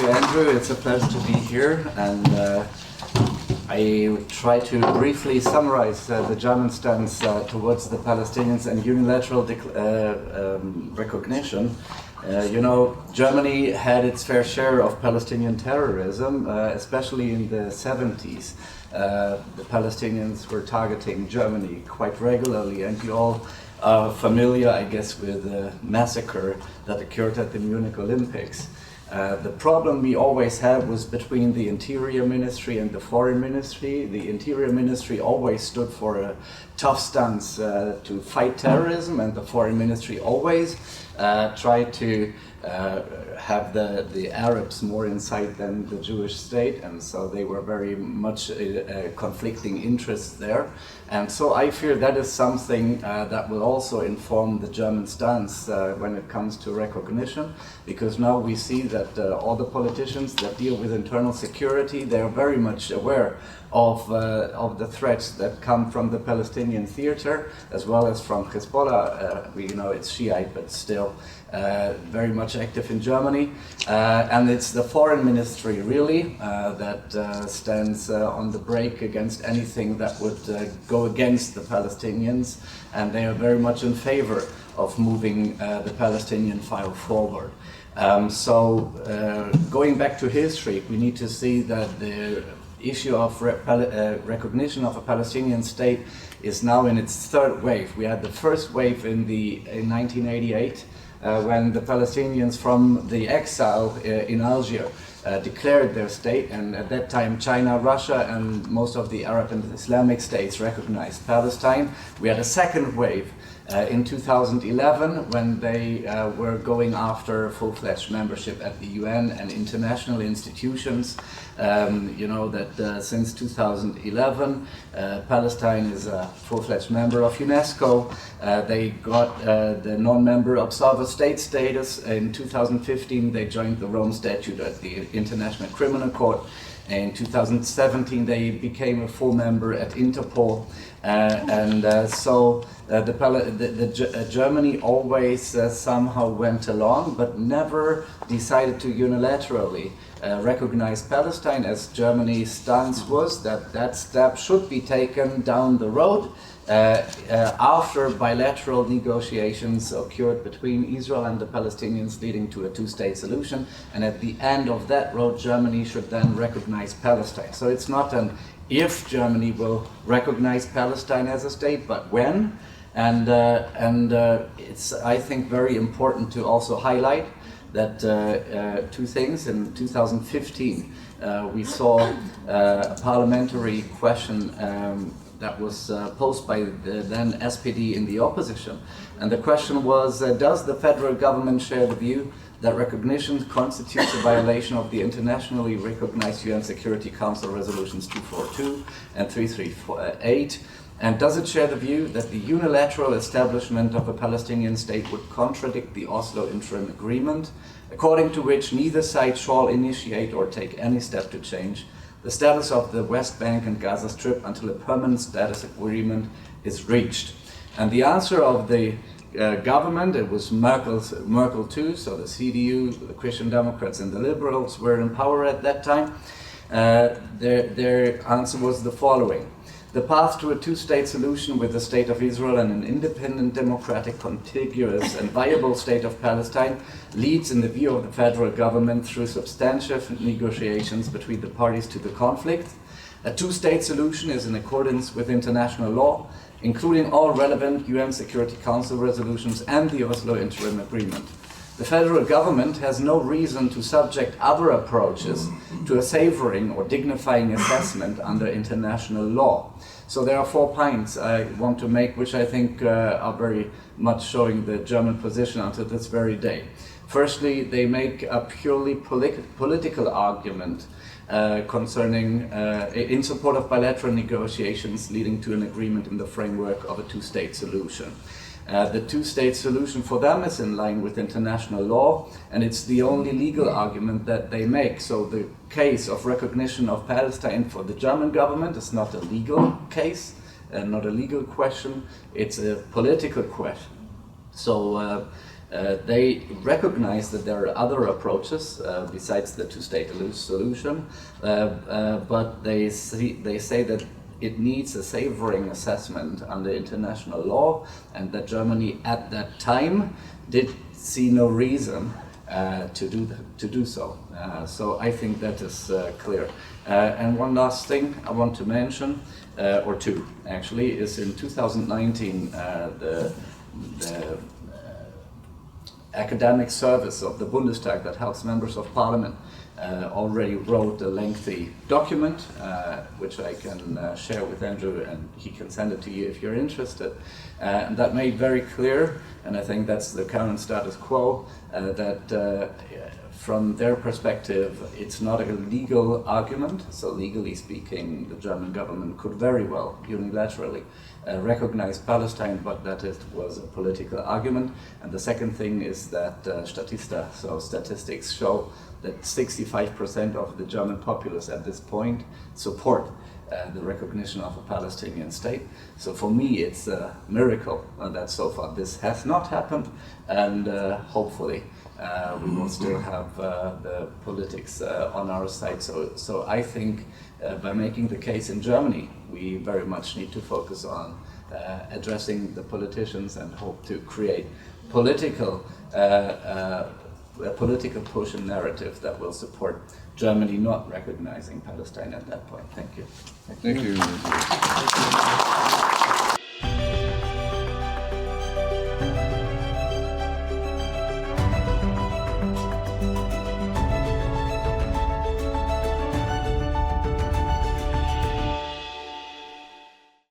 you, Andrew. It's a pleasure to be here, and I try to briefly summarize the German stance towards the Palestinians and unilateral recognition. Germany had its fair share of Palestinian terrorism, especially in the 70s. The Palestinians were targeting Germany quite regularly, and you all are familiar, I guess, with the massacre that occurred at the Munich Olympics. The problem we always had was between the Interior Ministry and the Foreign Ministry. The Interior Ministry always stood for a tough stance to fight terrorism, and the Foreign Ministry always tried to have the Arabs more in sight than the Jewish state, and so they were very much conflicting interests there. And so I fear that is something that will also inform the German stance when it comes to recognition, because now we see that all the politicians that deal with internal security, they are very much aware of the threats that come from the Palestinian theater, as well as from Hezbollah. It's Shiite, but still very much active in Germany. And it's the Foreign Ministry, really, that stands on the brake against anything that would go against the Palestinians, and they are very much in favor of moving the Palestinian file forward. Going back to history, we need to see that the issue of recognition of a Palestinian state is now in its third wave. We had the first wave in 1988 when the Palestinians from the exile in Algiers declared their state, and at that time China, Russia and most of the Arab and Islamic states recognized Palestine. We had a second wave in 2011 when they were going after full-fledged membership at the UN and international institutions. Since 2011 Palestine is a full-fledged member of UNESCO. They got the non-member observer state status. In 2015 they joined the Rome Statute at the International Criminal Court. In 2017 they became a full member at Interpol. Germany always somehow went along, but never decided to unilaterally recognize Palestine, as Germany's stance was that step should be taken down the road after bilateral negotiations occurred between Israel and the Palestinians, leading to a two-state solution. And at the end of that road, Germany should then recognize Palestine. So it's not an if Germany will recognize Palestine as a state, but when. And it's, I think, very important to also highlight that two things. In 2015, we saw a parliamentary question that was posed by the then SPD in the opposition. And the question was, does the federal government share the view that recognition constitutes a violation of the internationally recognized UN Security Council resolutions 242 and 338? And does it share the view that the unilateral establishment of a Palestinian state would contradict the Oslo Interim Agreement, according to which neither side shall initiate or take any step to change the status of the West Bank and Gaza Strip until a permanent status agreement is reached? And the answer of the government, it was Merkel too, so the CDU, the Christian Democrats and the Liberals were in power at that time. Their answer was the following: the path to a two-state solution with the State of Israel and an independent, democratic, contiguous and viable state of Palestine leads, in the view of the federal government, through substantive negotiations between the parties to the conflict. A two-state solution is in accordance with international law, including all relevant UN Security Council resolutions and the Oslo Interim Agreement. The federal government has no reason to subject other approaches to a savoring or dignifying assessment under international law. So there are 4 points I want to make, which I think are very much showing the German position until this very day. Firstly, they make a purely political argument concerning in support of bilateral negotiations leading to an agreement in the framework of a two-state solution. The two-state solution for them is in line with international law, and it's the only legal argument that they make. So the case of recognition of Palestine for the German government is not a legal case, not a legal question, it's a political question. So They recognize that there are other approaches besides the two-state solution, but they say that it needs a savoring assessment under international law, and that Germany at that time did see no reason to do so. So I think that is clear. And one last thing I want to mention, or two actually, is in 2019 the academic service of the Bundestag that helps members of parliament already wrote a lengthy document, which I can share with Andrew, and he can send it to you if you're interested. And that made very clear, and I think that's the current status quo, that from their perspective, it's not a legal argument. So legally speaking, the German government could very well unilaterally recognize Palestine, but that it was a political argument. And the second thing is that Statista, so statistics show that 65% of the German populace at this point support the recognition of a Palestinian state. So for me, it's a miracle that so far this has not happened, and hopefully we will still have the politics on our side. So I think by making the case in Germany, we very much need to focus on addressing the politicians and hope to create a political push and narrative that will support Germany not recognizing Palestine at that point. Thank you. Thank you.